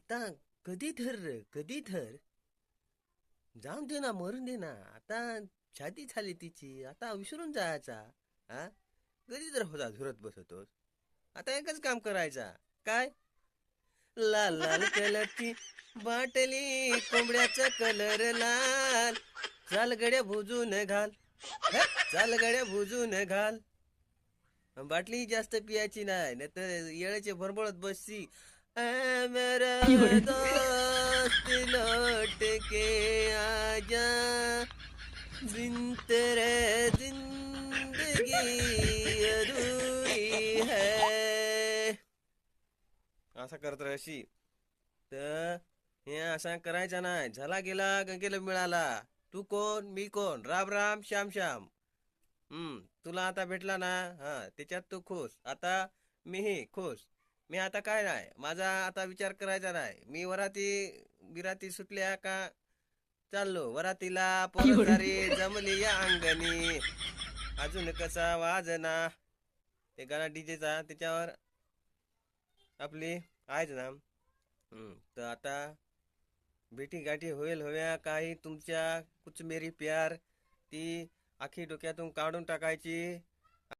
आता कधी थर जाऊन दे ना, मरून दे ना. आता छाती झाली तिची, आता विसरून जायचा. हा, कधी तर होता झुरत बसतोस. आता एकच काम करायचा. काय? लाल लाल कलरची बाटली, कोंबड्याचा कलर लाल. चाल गड्या भुजून घाल. हे, चाल गड्या भुजून घाल. बाटली जास्त पियाची नाही, नाही तर येळेचे भरभळत बसची. ऐ मेरा 有人，दोस्त लौट के आजा, बिन तेरे जिंदगी अधूरी है. असा करत राहशी तर हे असा करायचा नाही. झाला गेला गंगेला मिळाला. तू कोण, मी कोण, राम राम श्याम श्याम. तुला आता भेटला ना, हा, त्याच्यात तू खुश. आता मीही खुश. मी आता काय नाही, माझा आता विचार करायचा नाही. मी वराती बिराती सुटल्या का चाललो वरातीला. पोरं 有人，सारी जमली या अंगणी. अजून कसा वाजना ते गाणं डीजेचा त्याच्यावर आपली आहेच ना. तर आता भेटी गाठी होईल हव्या काही तुमच्या कुछ मेरी प्यार ती आखी डोक्यातून काढून टाकायची.